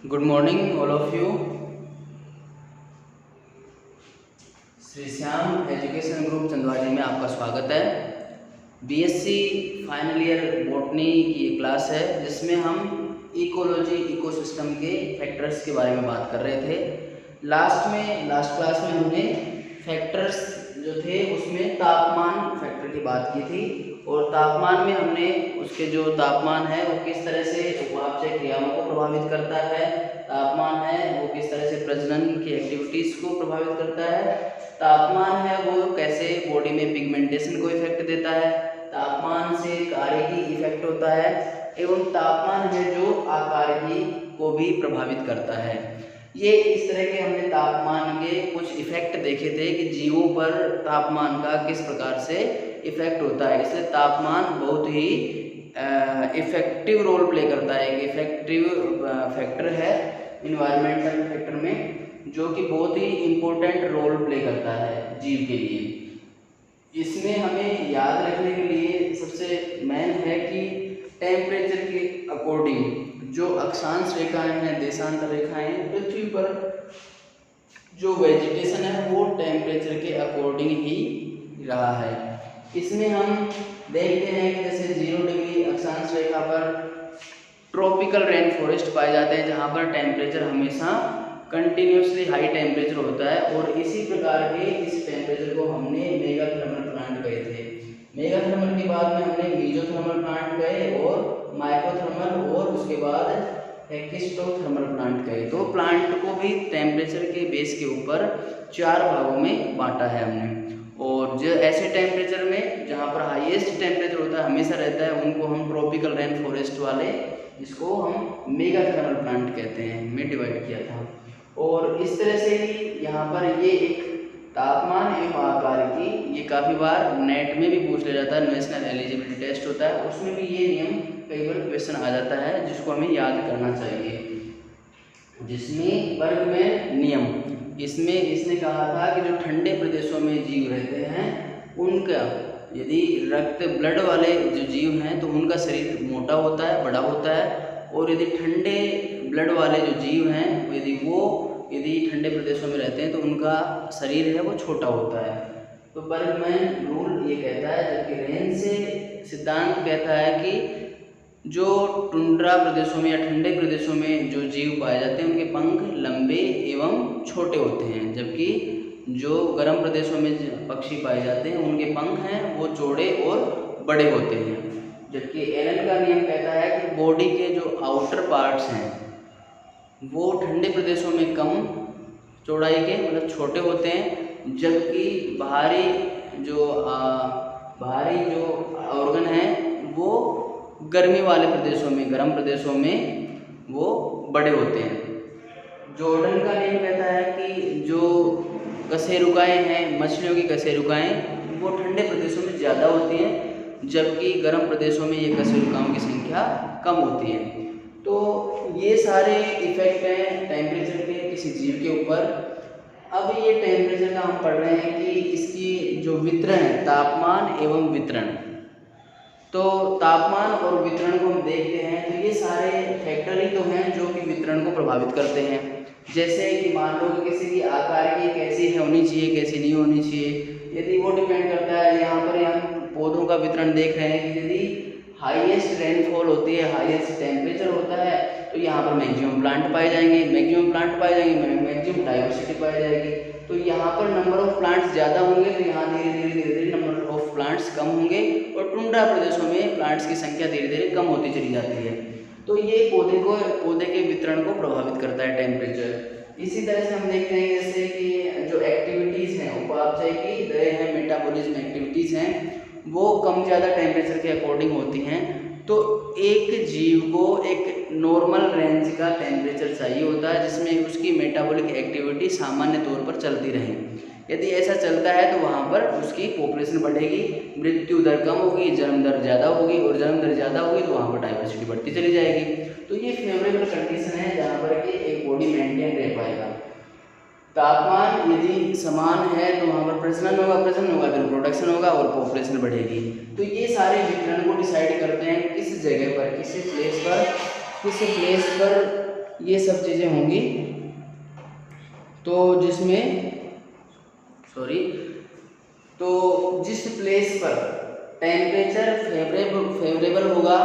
Good morning all of you. Shri Shyam education group Chandwaji में आपका स्वागत है। बीएससी फाइनल ईयर बॉटनी की एक क्लास है जिसमें हम इकोलॉजी इकोसिस्टम के फैक्टर्स के बारे में बात कर रहे थे। लास्ट क्लास में हमने फैक्टर्स जो थे उसमें तापमान फैक्टर की बात की थी और तापमान में हमने उसके जो तापमान है वो किस तरह से उपापचय क्रियाओं को प्रभावित करता है, तापमान है वो किस तरह से प्रजनन की एक्टिविटीज़ को प्रभावित करता है, तापमान है वो कैसे बॉडी में पिगमेंटेशन को इफेक्ट देता है, तापमान से कार्यकी इफेक्ट होता है एवं तापमान है जो आकारिकी को भी प्रभावित करता है। ये इस तरह के हमने तापमान के कुछ इफेक्ट देखे थे कि जीवों पर तापमान का किस प्रकार से इफेक्ट होता है। इसलिए तापमान बहुत ही इफेक्टिव रोल प्ले करता है, एक इफेक्टिव फैक्टर है इन्वायरमेंटल फैक्टर में, जो कि बहुत ही इम्पोर्टेंट रोल प्ले करता है जीव के लिए। इसमें हमें याद रखने के लिए सबसे मेन है कि टेम्परेचर के अकॉर्डिंग जो अक्षांश रेखाएं हैं, देशांतर रेखाएं, पृथ्वी पर जो वेजिटेशन है वो टेम्परेचर के अकॉर्डिंग ही रहा है। इसमें हम देखते हैं कि जैसे 0 डिग्री अक्षांश रेखा पर ट्रॉपिकल रेन फॉरेस्ट पाए जाते हैं जहाँ पर टेम्परेचर हमेशा कंटिन्यूसली हाई टेम्परेचर होता है, और इसी प्रकार के इस टेम्परेचर को हमने मेगा थर्मल प्लांट कहे थे। मेगा थर्मल के बाद में हमने मीजोथर्मल प्लांट कहे और माइक्रोथर्मल और उसके बाद एक्सोथर्मल प्लांट कहे। तो प्लांट को भी टेम्परेचर के बेस के ऊपर 4 भागों में बांटा है हमने, और जो ऐसे टेम्परेचर में जहाँ पर हाईएस्ट टेम्परेचर होता है हमेशा रहता है उनको हम ट्रॉपिकल रेन फॉरेस्ट वाले, जिसको हम मेगा थर्मल प्लांट कहते हैं, में डिवाइड किया था। और इस तरह से ही यहाँ पर ये एक तापमान एवं आकारिकी, ये काफ़ी बार नेट में भी पूछ लिया जाता है, नेशनल एलिजिबिलिटी टेस्ट होता है उसमें भी ये नियम कई बार क्वेश्चन आ जाता है जिसको हमें याद करना चाहिए। जिसमें वर्ग में नियम, इसमें इसने कहा था कि जो ठंडे प्रदेशों में जीव रहते हैं उनका यदि रक्त ब्लड वाले जो जीव हैं तो उनका शरीर मोटा होता है, बड़ा होता है, और यदि ठंडे ब्लड वाले जो जीव हैं यदि ठंडे प्रदेशों में रहते हैं तो उनका शरीर है वो छोटा होता है। तो बर्गमैन रूल ये कहता है, जबकि रेन से सिद्धांत कहता है कि जो टुंड्रा प्रदेशों में या ठंडे प्रदेशों में जो जीव पाए जाते हैं उनके पंख लंबे एवं छोटे होते हैं, जबकि जो गर्म प्रदेशों में पक्षी पाए जाते हैं उनके पंख हैं वो चौड़े और बड़े होते हैं। जबकि एलन का नियम कहता है कि बॉडी के जो आउटर पार्ट्स हैं वो ठंडे प्रदेशों में कम चौड़ाई के मतलब छोटे होते हैं, जबकि बाहरी जो ऑर्गन हैं वो गर्मी वाले प्रदेशों में, गर्म प्रदेशों में वो बड़े होते हैं। जॉर्डन का नियम कहता है कि जो कशेरुकाएँ हैं, मछलियों की कशेरुकाएँ वो ठंडे प्रदेशों में ज़्यादा होती हैं, जबकि गर्म प्रदेशों में ये कशेरुकाओं की संख्या कम होती है। तो ये सारे इफेक्ट हैं टेम्परेचर के किसी जीव के ऊपर। अब ये टेम्परेचर का हम पढ़ रहे हैं कि इसकी जो वितरण है, तापमान एवं वितरण, तो तापमान और वितरण को हम देखते हैं तो ये सारे फैक्टर ही तो हैं जो कि वितरण को प्रभावित करते हैं। जैसे कि मान लो कि किसी की आकारिकी कैसी होनी चाहिए, कैसी नहीं होनी चाहिए, यदि वो डिपेंड करता है। यहाँ पर हम पौधों का वितरण देख रहे हैं कि यदि हाईएस्ट रेनफॉल होती है, हाईएस्ट टेम्परेचर होता है तो यहाँ पर मैक्सिमम प्लांट पाए जाएंगे, मैक्सिमम डाइवर्सिटी पाई जाएगी। तो यहाँ पर नंबर ऑफ प्लांट्स ज़्यादा होंगे तो यहाँ धीरे धीरे नंबर ऑफ प्लांट्स कम होंगे, और टुंड्रा प्रदेशों में प्लांट्स की संख्या धीरे धीरे कम होती चली जाती है। तो ये पौधे के वितरण को प्रभावित करता है टेम्परेचर। इसी तरह से हम देखते हैं जैसे कि जो एक्टिविटीज़ हैं उपापचय की, दर हैं, मेटाबॉलिज्म एक्टिविटीज़ हैं, वो कम ज़्यादा टेम्परेचर के अकॉर्डिंग होती हैं। तो एक जीव को एक नॉर्मल रेंज का टेम्परेचर चाहिए होता है जिसमें उसकी मेटाबॉलिक एक्टिविटी सामान्य तौर पर चलती रहे। यदि ऐसा चलता है तो वहाँ पर उसकी पॉपुलेशन बढ़ेगी, मृत्यु दर कम होगी, जन्म दर ज़्यादा होगी, और जन्म दर ज़्यादा होगी तो वहाँ पर डाइवर्सिटी बढ़ती चली जाएगी। तो ये फेवरेबल कंडीशन है जहाँ पर कि एक बॉडी मेंटेन रह पाएगा। तापमान यदि समान है तो वहाँ पर प्रजनन होगा फिर प्रोडक्शन होगा और पॉपुलेशन बढ़ेगी। तो ये सारे वितरण को डिसाइड करते हैं किस जगह पर, किस प्लेस पर ये सब चीज़ें होंगी। तो जिस प्लेस पर टेम्परेचर फेवरेबल होगा,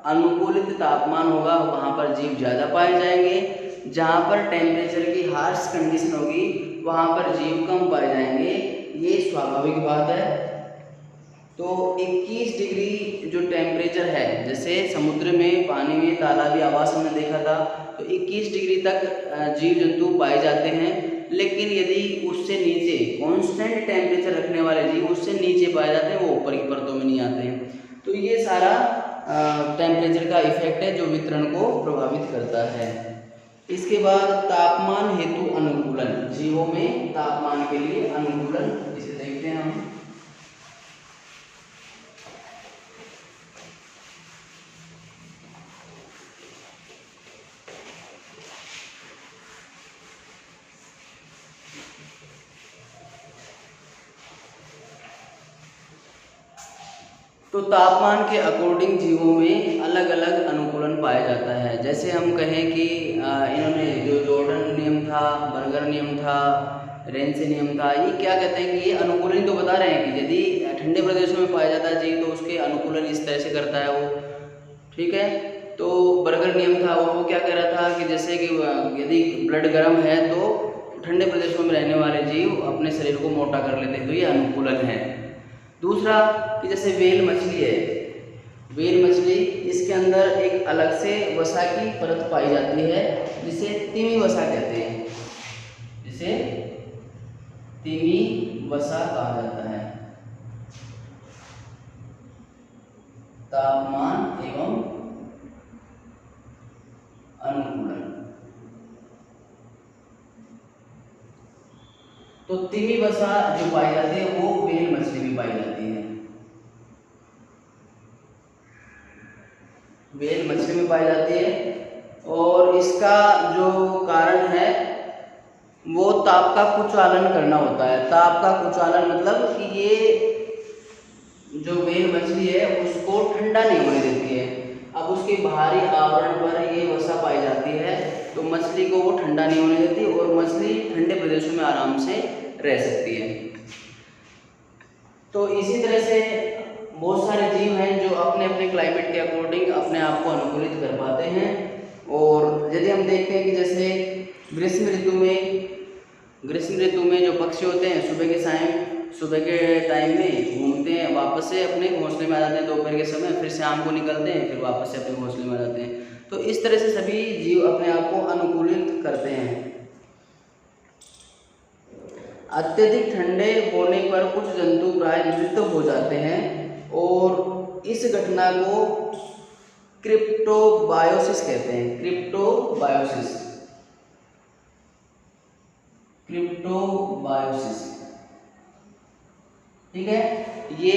अनुकूलित तापमान होगा, वहाँ पर जीव ज़्यादा पाए जाएंगे। जहाँ पर टेम्परेचर की हार्श कंडीशन होगी वहाँ पर जीव कम पाए जाएंगे। ये स्वाभाविक बात है। तो 21 डिग्री जो टेम्परेचर है, जैसे समुद्र में, पानी में, तालाबी आवास हमने देखा था, तो 21 डिग्री तक जीव जंतु पाए जाते हैं। लेकिन यदि उससे नीचे कांस्टेंट टेम्परेचर रखने वाले जीव उससे नीचे पाए जाते हैं, वो ऊपर की परतों में नहीं आते हैं। तो ये सारा टेम्परेचर का इफेक्ट है जो वितरण को प्रभावित करता है। इसके बाद तापमान हेतु अनुकूलन, जीवों में तापमान के लिए अनुकूलन, इसे देखते हैं हम। तो तापमान के अकॉर्डिंग जीवों में अलग अलग अनुकूलन पाया जाता है। जैसे हम कहें कि इन्होंने जो जॉर्डन नियम था, बर्गर नियम था, रेंसे नियम था, ये क्या कहते हैं कि ये अनुकूलन तो बता रहे हैं कि यदि ठंडे प्रदेशों में पाया जाता है जीव तो उसके अनुकूलन इस तरह से करता है वो, ठीक है। तो बर्गर नियम था और वो क्या कह रहा था कि जैसे कि यदि ब्लड गर्म है तो ठंडे प्रदेशों में रहने वाले जीव अपने शरीर को मोटा कर लेते हैं, तो ये अनुकूलन है। दूसरा कि जैसे वेल मछली है, वेल मछली, इसके अंदर एक अलग से वसा की परत पाई जाती है जिसे तिमी वसा कहते हैं, जिसे तिमी वसा कहा जाता है। तापमान एवं अनुकूलन। तो तिमी वसा जो पाई जाती है वो वेल मछली में पाई जाती है, वेल मछली में पाई जाती है। और इसका जो कारण है वो ताप का कुचालन करना होता है। ताप का कुचालन मतलब कि ये जो वेल मछली है उसको ठंडा नहीं होने देती है। अब उसके बाहरी आवरण पर ये वसा पाई जाती है तो मछली को वो ठंडा नहीं होने देती और मछली ठंडे प्रदेशों में आराम से रह सकती है। तो इसी तरह से बहुत सारे जीव हैं जो अपने अपने क्लाइमेट के अकॉर्डिंग अपने आप को अनुकूलित कर पाते हैं। और यदि हम देखते हैं कि जैसे ग्रीष्म ऋतु में जो पक्षी होते हैं सुबह के टाइम में घूमते हैं, वापस से अपने घोंसले में आ जाते हैं, दोपहर के समय फिर शाम को निकलते हैं, फिर वापस से अपने घोंसले में आ जाते हैं। तो इस तरह से सभी जीव अपने आप को अनुकूलित करते हैं। अत्यधिक ठंडे होने पर कुछ जंतु प्राय मृत हो जाते हैं और इस घटना को क्रिप्टोबायोसिस कहते हैं। क्रिप्टोबायोसिस ठीक है। ये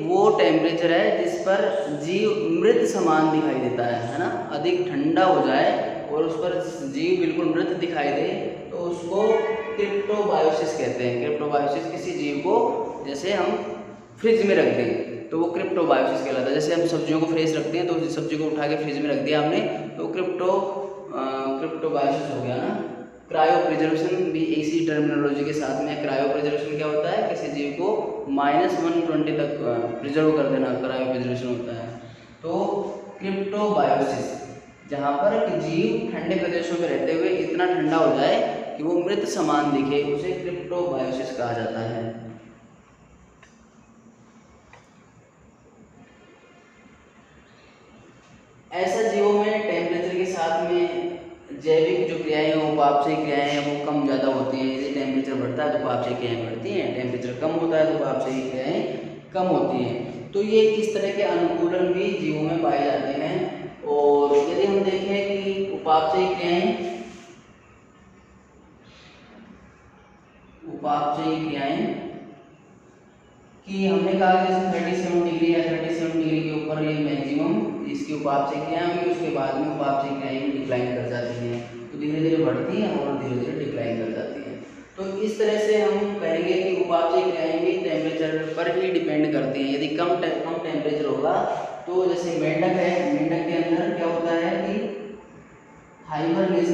वो टेम्परेचर है जिस पर जीव मृत समान दिखाई देता है ना। अधिक ठंडा हो जाए और उस पर जीव बिल्कुल मृत दिखाई दे तो उसको क्रिप्टोबायोसिस कहते हैं। क्रिप्टोबायोसिस किसी जीव को जैसे हम फ्रिज में रख दें तो वो क्रिप्टोबायोसिस कहलाता है। जैसे हम सब्जियों को फ्रेश रखते हैं तो उस सब्जी को उठा के फ्रिज में रख दिया हमने तो क्रिप्टोबायोसिस हो गया ना। क्रायो प्रिजर्वेशन भी इसी टर्मिनोलॉजी के साथ में। क्रायो प्रिजर्वेशन क्या होता है, किसी जीव को -120 तक प्रिजर्व कर देना क्रायो प्रिजर्वेशन होता है। तो क्रिप्टोबायोसिस जहाँ पर कि जीव ठंडे प्रदेशों में रहते हुए इतना ठंडा हो जाए कि वो मृत समान दिखे, उसे क्रिप्टोबायोसिस कहा जाता है। ऐसा जीवों में टेम्परेचर के साथ में जैविक जो क्रियाएं हैं, उपापचयी क्रियाएं हैं वो कम ज़्यादा होती हैं। यदि टेम्परेचर बढ़ता है तो उपापचयी क्रियाएं बढ़ती हैं, टेम्परेचर कम होता है तो उपापचयी क्रियाएं कम होती हैं। तो ये इस तरह के अनुकूलन भी जीवों में पाए जाते हैं। और यदि हम देखें कि उपापचयी क्रियाएं कि हमने कहा जैसे 37 डिग्री या 37 डिग्री के ऊपर ये मैक्सिमम इसकी उपापचयी क्रियाएं होंगी, उसके बाद में उपापचयी क्रियाएं डिक्लाइन कर जाती हैं। तो धीरे धीरे बढ़ती हैं और धीरे धीरे डिक्लाइन कर जाती हैं। तो इस तरह से हम कहेंगे कि उपापचयी क्रियाएं भी टेम्परेचर पर ही डिपेंड करती हैं। यदि कम टेम्परेचर होगा तो जैसे मेंढक है, मेंढक के अंदर क्या होता है कि हाइबरनेशन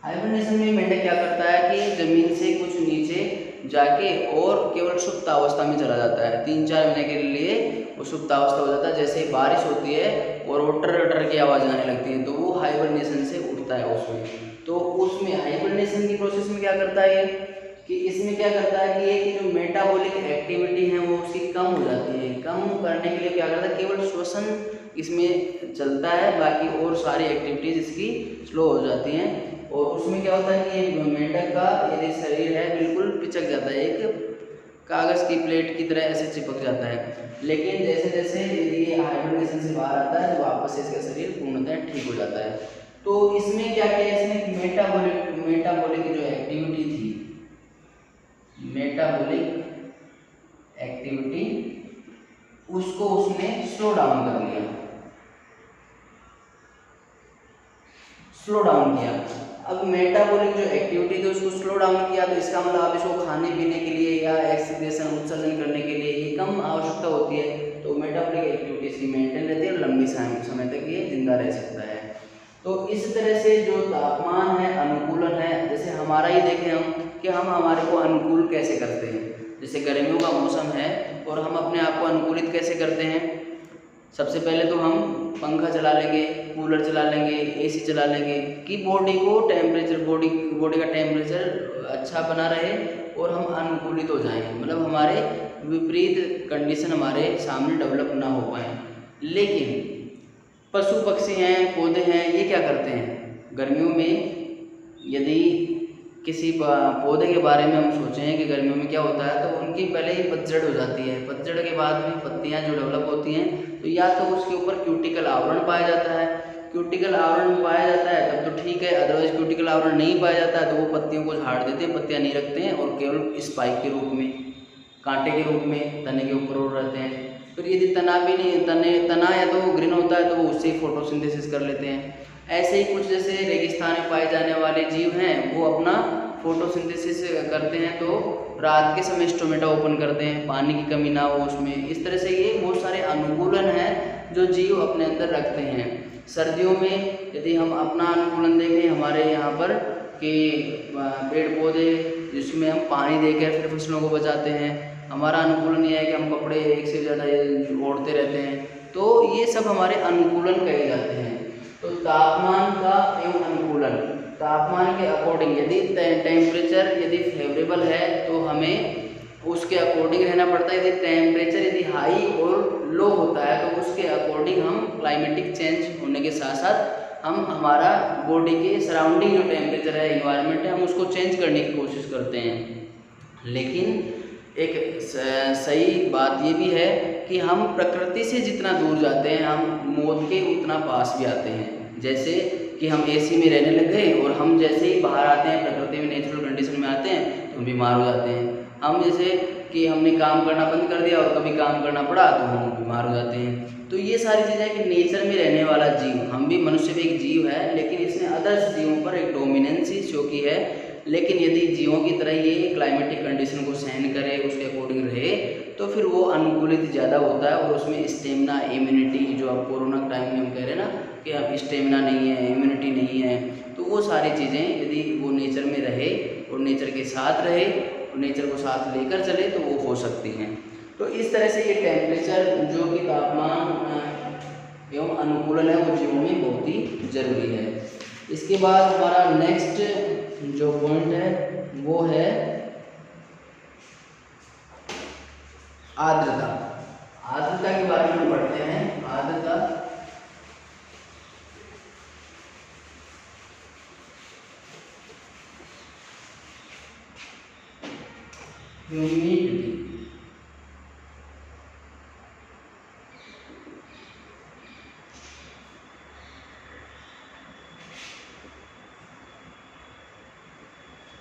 हाइबरनेशन में मेंढक क्या करता है कि जमीन से कुछ नीचे जाके और केवल सुप्त अवस्था में चला जाता है। 3-4 महीने के लिए वो सुप्त अवस्था हो जाता है। जैसे बारिश होती है और वो टर टर की आवाज़ आने लगती है तो वो हाइबरनेशन से उठता है उसमें। तो उसमें हाइबरनेशन की प्रोसेस में क्या करता है कि इसमें क्या करता है कि ये जो मेटाबॉलिक एक्टिविटी है वो उसकी कम हो जाती है। कम करने के लिए क्या करता है, केवल श्वसन इसमें चलता है, बाकी और सारी एक्टिविटीज इसकी स्लो हो जाती हैं। और उसमें क्या होता है कि ये मेंढक का यदि शरीर है बिल्कुल पिचक जाता है, एक कागज़ की प्लेट की तरह ऐसे चिपक जाता है। लेकिन जैसे जैसे यदि ये हाइबरनेशन से बाहर आता है तो वापस से इसका शरीर पूर्णतः ठीक हो जाता है। तो इसमें क्या किया, इसने मेटाबॉलिक जो एक्टिविटी थी, मेटाबॉलिक एक्टिविटी उसको उसने स्लो डाउन कर लिया, स्लो डाउन किया। अब मेटाबॉलिक जो एक्टिविटी थी उसको स्लो डाउन किया तो इसका मतलब अब इसको खाने पीने के लिए या एक्सक्रीशन उत्सर्जन करने के लिए ये कम आवश्यकता होती है। तो मेटाबॉलिक एक्टिविटी इसकी मेंटेन रहती है और लंबी समय तक ये जिंदा रह सकता है। तो इस तरह से जो तापमान है, अनुकूलन है, जैसे हमारा ही देखें हम कि हम हमारे को अनुकूल कैसे करते हैं। जैसे गर्मियों का मौसम है और हम अपने आप को अनुकूलित कैसे करते हैं। सबसे पहले तो हम पंखा चला लेंगे, कूलर चला लेंगे, एसी चला लेंगे कि बॉडी को टेम्परेचर बॉडी का टेम्परेचर अच्छा बना रहे और हम अनुकूलित हो जाएं, मतलब हमारे विपरीत कंडीशन हमारे सामने डेवलप ना हो पाए। लेकिन पशु पक्षी हैं, पौधे हैं, ये क्या करते हैं गर्मियों में। यदि किसी पौधे के बारे में हम सोचें कि गर्मियों में क्या होता है तो उनकी पहले ही पतझड़ हो जाती है। पतझड़ के बाद में पत्तियां जो डेवलप होती हैं तो या तो उसके ऊपर क्यूटिकल आवरण पाया जाता है, क्यूटिकल आवरण पाया जाता है तब तो ठीक है, अदरवाइज क्यूटिकल आवरण नहीं पाया जाता है तो वो पत्तियों को झाड़ देते हैं, पत्तियां नहीं रखते हैं और केवल स्पाइक के रूप में, कांटे के रूप में तने के ऊपर उड़ रहते हैं। फिर यदि तना भी नहीं तना या तो वो ग्रीन होता है तो वो उससे ही फोटोसिंथेसिस कर लेते हैं। ऐसे ही कुछ जैसे रेगिस्तान में पाए जाने वाले जीव हैं वो अपना फोटोसिंथेसिस करते हैं तो रात के समय स्टोमेटा ओपन करते हैं, पानी की कमी ना हो उसमें। इस तरह से ये बहुत सारे अनुकूलन हैं जो जीव अपने अंदर रखते हैं। सर्दियों में यदि हम अपना अनुकूलन देखें हमारे यहाँ पर कि पेड़ पौधे जिसमें हम पानी देकर फिर फसलों को बचाते हैं, हमारा अनुकूलन ये है कि हम कपड़े एक से ज़्यादा ओढ़ते रहते हैं। तो ये सब हमारे अनुकूलन कहे जाते हैं। तो तापमान का एवं अनुकूलन, तापमान के अकॉर्डिंग यदि टेम्परेचर यदि फेवरेबल है तो हमें उसके अकॉर्डिंग रहना पड़ता है। यदि टेम्परेचर यदि हाई और लो होता है तो उसके अकॉर्डिंग हम क्लाइमेटिक चेंज होने के साथ साथ हम हमारा बॉडी के सराउंडिंग जो टेम्परेचर है, इन्वायरमेंट है, हम उसको चेंज करने की कोशिश करते हैं। लेकिन एक सही बात ये भी है कि हम प्रकृति से जितना दूर जाते हैं हम मौत के उतना पास भी आते हैं। जैसे कि हम एसी में रहने लग गए और हम जैसे ही बाहर आते हैं प्रकृति में नेचुरल कंडीशन में आते हैं तो हम बीमार हो जाते हैं। हम जैसे कि हमने काम करना बंद कर दिया और कभी काम करना पड़ा तो हम बीमार हो जाते हैं। तो ये सारी चीज़ें कि नेचर में रहने वाला जीव, हम भी मनुष्य भी एक जीव है लेकिन इसने अदर्स जीवों पर एक डोमिनेंसी शो की है। लेकिन यदि जीवों की तरह ये क्लाइमेटिक कंडीशन को सहन करे, उसके अकॉर्डिंग रहे तो फिर वो अनुकूलित ज़्यादा होता है और उसमें स्टेमिना, इम्यूनिटी, जो अब कोरोना टाइम में हम कह रहे हैं ना कि अब स्टेमिना नहीं है, इम्यूनिटी नहीं है, तो वो सारी चीज़ें यदि वो नेचर में रहे और नेचर के साथ रहे और नेचर को साथ लेकर चले तो वो हो सकती हैं। तो इस तरह से ये टेम्परेचर जो कि तापमान एवं अनुकूलन है वो जीवों में बहुत ही जरूरी है। इसके बाद हमारा नेक्स्ट जो पॉइंट है वो है आर्द्रता। आर्द्रता के बारे में पढ़ते हैं। आर्द्रता ह्यूमिडिटी,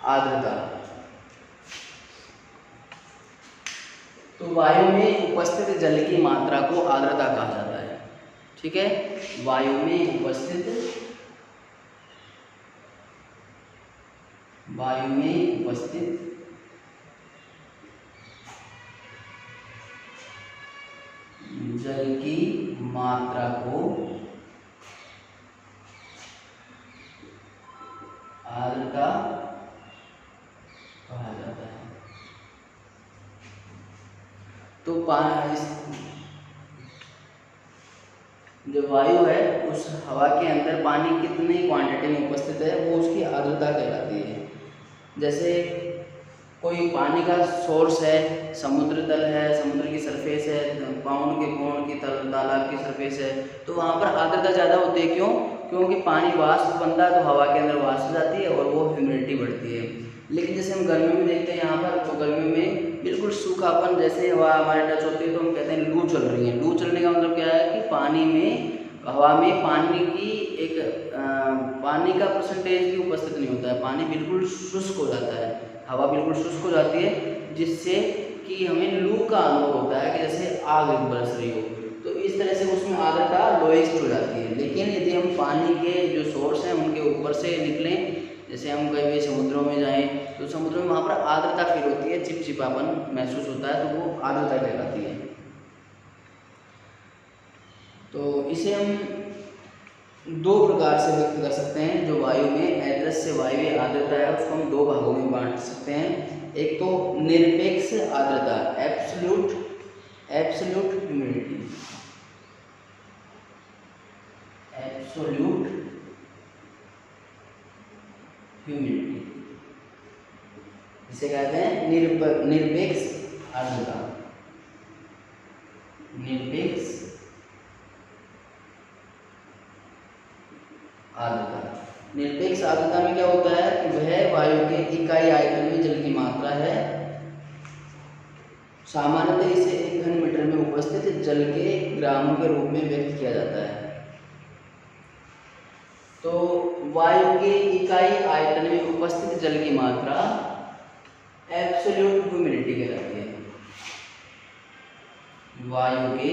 आर्द्रता तो वायु में उपस्थित जल की मात्रा को आर्द्रता कहा जाता है। ठीक है, वायु में उपस्थित जल की मात्रा को आर्द्रता जो वायु है उस हवा के अंदर पानी कितनी क्वांटिटी में उपस्थित है वो उसकी आर्द्रता कहलाती है। जैसे कोई पानी का सोर्स है, समुद्र तल है, समुद्र की सरफेस है, पाउंड की तालाब की सरफेस है, तो वहाँ पर आर्द्रता ज़्यादा होती है। क्यों? क्योंकि पानी वाष्प बनता है तो हवा के अंदर वाष्प जाती है और वो ह्यूमिडिटी बढ़ती है। लेकिन जैसे हम गर्मियों में देखते हैं यहाँ पर, तो गर्मियों में बिल्कुल सूखापन, जैसे हवा हमारे टच होती है तो हम कहते हैं लू चल रही है। लू चलने का मतलब क्या है कि पानी में, हवा में पानी की पानी का परसेंटेज भी उपस्थित नहीं होता है, पानी बिल्कुल शुष्क हो जाता है, हवा बिल्कुल शुष्क हो जाती है, जिससे कि हमें लू का अनुभव होता है कि जैसे आग बरस रही हो। तो इस तरह से उसमें आर्द्रता लोएस्ट हो जाती है। लेकिन यदि हम पानी के जो सोर्स हैं उनके ऊपर से निकलें, जैसे हम कभी समुद्रों में जाएं तो समुद्र में वहाँ पर आर्द्रता फील होती है, चिपचिपापन महसूस होता है, तो वो आर्द्रता कहलाती है। तो इसे हम दो प्रकार से व्यक्त कर सकते हैं। जो वायु में अदृश्य वायवीय आर्द्रता है उसको हम दो भागों में बांट सकते हैं। एक तो निरपेक्ष आर्द्रता, एब्सोल्यूट ह्यूमिडिटी, इसे कहते हैं निरपेक्ष आर्द्रता। निरपेक्ष आर्द्रता में क्या होता है कि वह वायु के इकाई आयतन में जल की मात्रा है। सामान्यतः इसे 1 घन मीटर में उपस्थित जल के ग्रामों के रूप में व्यक्त किया जाता है। तो वायु के इकाई आयतन में उपस्थित जल की मात्रा एब्सोल्यूट ह्यूमिडिटी कहलाती है। वायु के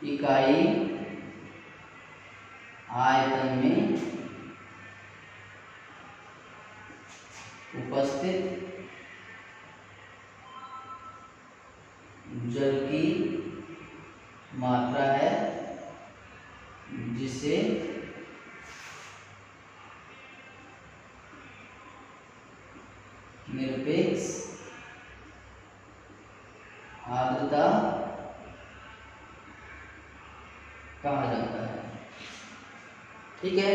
इकाई आयतन में उपस्थित जल की मात्रा है, जिसे निरपेक्ष आर्द्रता कहा जाता है। ठीक है,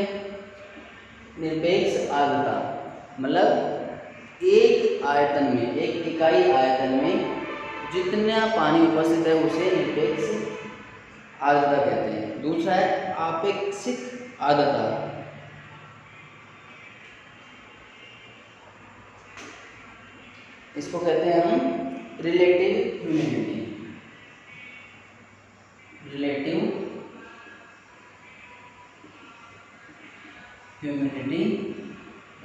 निरपेक्ष आर्द्रता मतलब एक आयतन में, एक इकाई आयतन में जितना पानी उपस्थित है उसे निरपेक्ष आर्द्रता कहते हैं। दूसरा है आपेक्षिक आर्द्रता। इसको कहते हैं हम रिलेटिव ह्यूमिडिटी।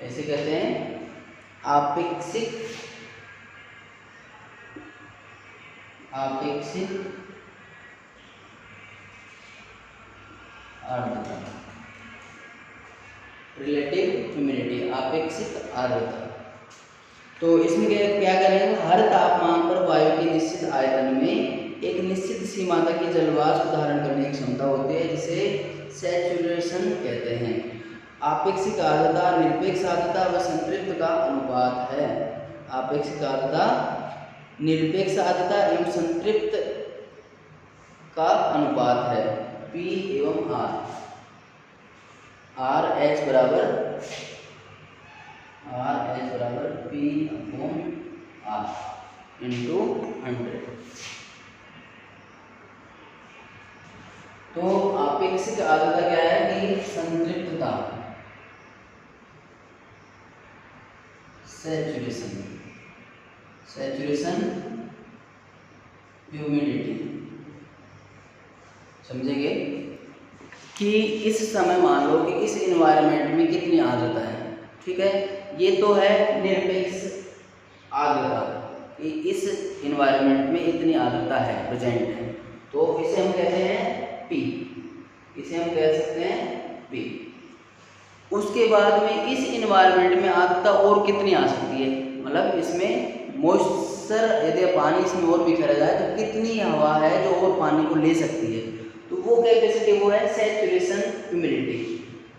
ऐसे कहते हैं आपेक्षिक आर्द्रता, रिलेटिव ह्यूमिडिटी, आपेक्षिक आर्द्रता। तो इसमें क्या करेंगे, हर तापमान पर वायु के निश्चित आयतन में एक निश्चित सीमा तक की जलवाष्प धारण करने की क्षमता होती है, जिसे सैचुरेशन कहते हैं। आपेक्षिक आर्द्रता निरपेक्ष आर्द्रता व संतृप्त का अनुपात है। आपेक्षिक आर्द्रता निरपेक्ष आर्द्रता एवं संतृप्त का अनुपात है, P एवं R H बराबर P/R इंटू 100। तो आपेक्षिक आर्द्रता क्या है कि संतृप्तता, सैचुरेशन ह्यूमिडिटी। समझेंगे कि इस समय मान लो कि इस इन्वायरमेंट में कितनी आर्द्रता है। ठीक है, ये तो है निरपेक्ष आर्द्रता कि इस इन्वायरमेंट में इतनी आर्द्रता है, प्रेजेंट है, तो इसे हम कहते हैं P, इसे हम कह सकते हैं P। उसके बाद में इस इन्वायरमेंट में आर्द्रता और कितनी आ सकती है, मतलब इसमें मॉइस्चर यदि पानी इसमें और बिखरा जाए तो कितनी हवा है जो और पानी को ले सकती है, तो वो कैपेसिटी वो है सैचुरेशन ह्यूमिडिटी।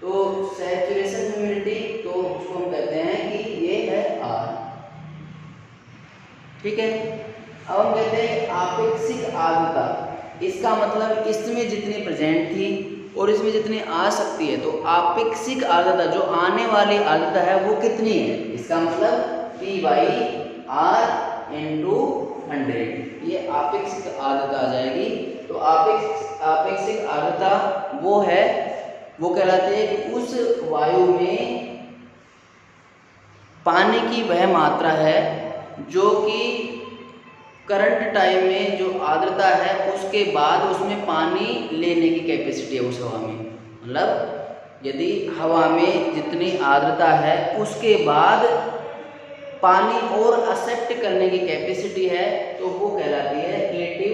तो सैचुरेशन ह्यूमिडिटी तो उसको हम कहते हैं कि ये है R। ठीक है। अब हम कहते हैं आपेक्षिक आर्द्रता, इसका मतलब इसमें जितनी प्रेजेंट थी और इसमें जितनी आ सकती है, तो आपेक्षिक आर्द्रता जो आने वाली आर्द्रता है वो कितनी है, इसका मतलब P/R इंटू 100, ये आपेक्षिक आर्द्रता आ जाएगी। तो आपेक्षिक आर्द्रता वो कहलाती है कि उस वायु में पानी की वह मात्रा है जो कि करंट टाइम में जो आर्द्रता है उसके बाद उसमें पानी लेने की कैपेसिटी है उस हवा में। मतलब यदि हवा में जितनी आर्द्रता है उसके बाद पानी और एक्सेप्ट करने की कैपेसिटी है, तो वो कहलाती है रिलेटिव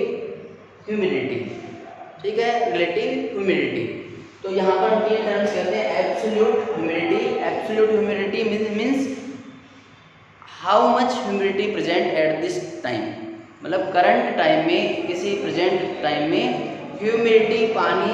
ह्यूमिडिटी। ठीक है, रिलेटिव ह्यूमिडिटी। तो यहाँ पर हम ये टर्म्स कहते हैं absolute humidity. Absolute humidity means how much humidity present at this time, मतलब करंट टाइम में, किसी प्रेजेंट टाइम में ह्यूमिडिटी पानी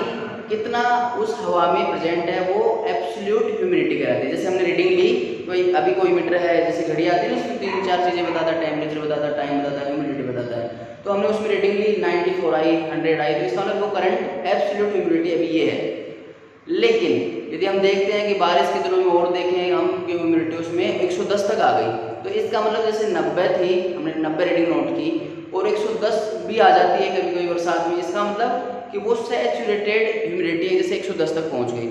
कितना उस हवा में प्रेजेंट है वो एब्सोल्यूट ह्यूमिडिटी कहलाती है। जैसे हमने रीडिंग ली, कोई मीटर है, जैसे घड़ी आती है ना, उसमें 3-4 चीज़ें बताता है, टेम्परेचर बताता है, टाइम बताता है, ह्यूमिडिटी बताता है। तो हमने उसमें रीडिंग ली 94 आई, 100 आई, तो इसका मतलब वो करंट एब्सोल्यूट ह्यूमिडिटी अभी ये है। लेकिन यदि हम देखते हैं कि बारिश के दिनों में और देखें हम कि ह्यूमिडिटी उसमें 110 तक आ गई, तो इसका मतलब जैसे 90 थी, हमने 90 रीडिंग नोट की और 110 भी आ जाती है कभी कभी बरसात में, इसका मतलब कि वो सैचुरेटेड ह्यूमिडिटी है, जैसे 110 तक पहुंच गई।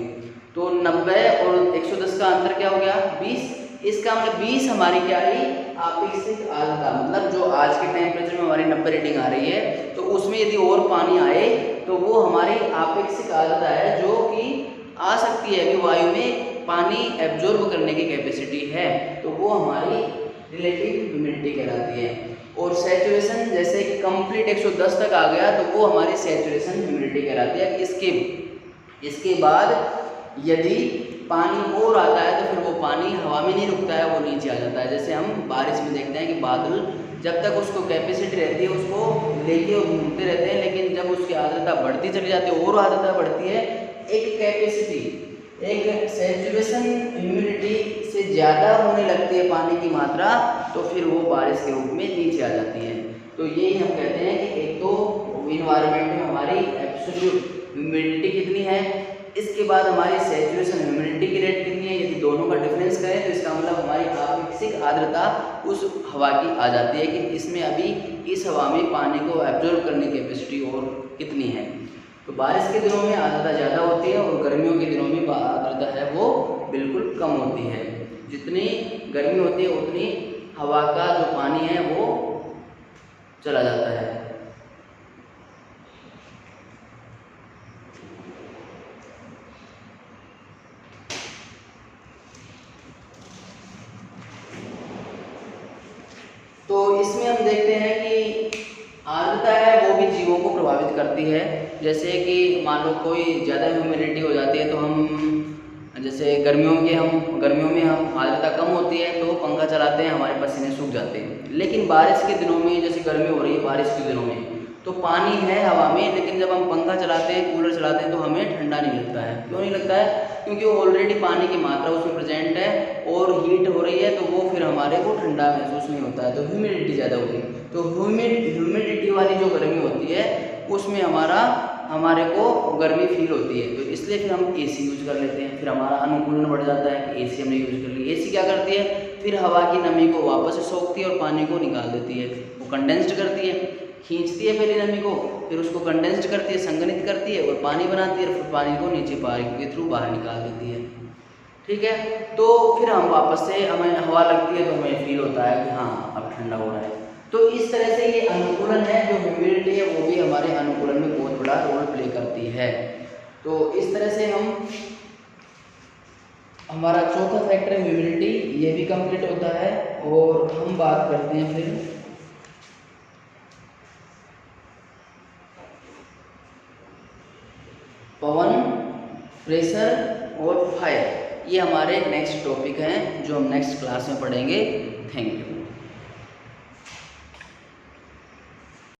तो 90 और 110 का अंतर क्या हो गया, 20। इसका मतलब 20 हमारी क्या आई, आपेक्षिक आर्द्रता। मतलब जो आज के टेम्परेचर में हमारी 90 रीडिंग आ रही है, तो उसमें यदि और पानी आए तो वो हमारी आपेक्षिक आर्द्रता है जो कि आ सकती है, अभी वायु में पानी एब्जॉर्ब करने की कैपेसिटी है, तो वो हमारी रिलेटिव ह्यूमिडिटी कहलाती है। और सैचुरेशन, जैसे कि कंप्लीट 110 तक आ गया तो वो हमारी सैचुरेशन ह्यूमिडिटी कहलाती है। इसके बाद यदि पानी और आता है तो फिर वो पानी हवा में नहीं रुकता है, वो नीचे आ जाता है। जैसे हम बारिश में देखते हैं कि बादल जब तक उसको कैपेसिटी रहती है उसको लेके और घूमते रहते हैं, लेकिन जब उसकी आर्द्रता बढ़ती चली जाती है और आर्द्रता बढ़ती है, एक कैपेसिटी, एक सैचुरेशन ह्यूमिडिटी से ज़्यादा होने लगती है पानी की मात्रा, तो फिर वो बारिश के रूप में नीचे आ जाती है। तो यही हम कहते हैं कि एक तो इन्वायरमेंट में हमारी एब्सोल्यूट ह्यूमिडिटी कितनी है, इसके बाद हमारी सैचुरेशन ह्यूमिडिटी की रेट कितनी है। यदि दोनों का डिफरेंस करें तो इसका मतलब हमारी आपेक्षिक आर्द्रता उस हवा की आ जाती है कि इसमें अभी इस हवा में पानी को एब्जॉर्ब करने की कैपेसिटी और कितनी है। तो बारिश के दिनों में आर्द्रता ज़्यादा होती है और गर्मियों के दिनों में आर्द्रता है वो बिल्कुल कम होती है। जितनी गर्मी होती है उतनी हवा का जो पानी है वो चला जाता है। तो इसमें हम देखते हैं कि आर्द्रता है वो भी जीवों को प्रभावित करती है। जैसे कि मान लो कोई ज़्यादा ह्यूमिडिटी हो जाती है तो हम, जैसे गर्मियों में हम आर्द्रता कम होती है तो पंखा चलाते हैं, हमारे पसीने सूख जाते हैं। लेकिन बारिश के दिनों में, जैसे गर्मी हो रही है, बारिश के दिनों में तो पानी है हवा में, लेकिन जब हम पंखा चलाते हैं, कूलर चलाते हैं तो हमें ठंडा नहीं लगता है। क्यों नहीं लगता है? क्योंकि वो ऑलरेडी पानी की मात्रा उसमें प्रेजेंट है और हीट हो रही है, तो वो फिर हमारे को ठंडा महसूस नहीं होता है, तो ह्यूमिडिटी ज़्यादा होगी। तो ह्यूमिडिटी वाली जो गर्मी होती है उसमें हमारे को गर्मी फील होती है, तो इसलिए फिर हम एसी यूज कर लेते हैं। फिर हमारा अनुकूलन बढ़ जाता है कि एसी हमने यूज कर ली। एसी क्या करती है, फिर हवा की नमी को वापस से सोखती है और पानी को निकाल देती है। वो कंडेंस्ड करती है, खींचती है पहले नमी को, फिर उसको कंडेंस्ड करती है, संघनित करती है और पानी बनाती है, और फिर पानी को नीचे पाइप के थ्रू बाहर निकाल देती है। ठीक है, तो फिर हम वापस से, हमें हवा लगती है तो हमें फील होता है कि हाँ अब ठंडा हो रहा है। तो इस तरह से ये अनुकूलन है, जो ह्यूमिडिटी है वो भी हमारे अनुकूलन में बहुत बड़ा रोल प्ले करती है। तो इस तरह से हमारा चौथा फैक्टर है ह्यूमिडिटी, ये भी कंप्लीट होता है। और हम बात करते हैं फिर पवन, प्रेशर और फायर। ये हमारे नेक्स्ट टॉपिक हैं जो हम नेक्स्ट क्लास में पढ़ेंगे। Thank you.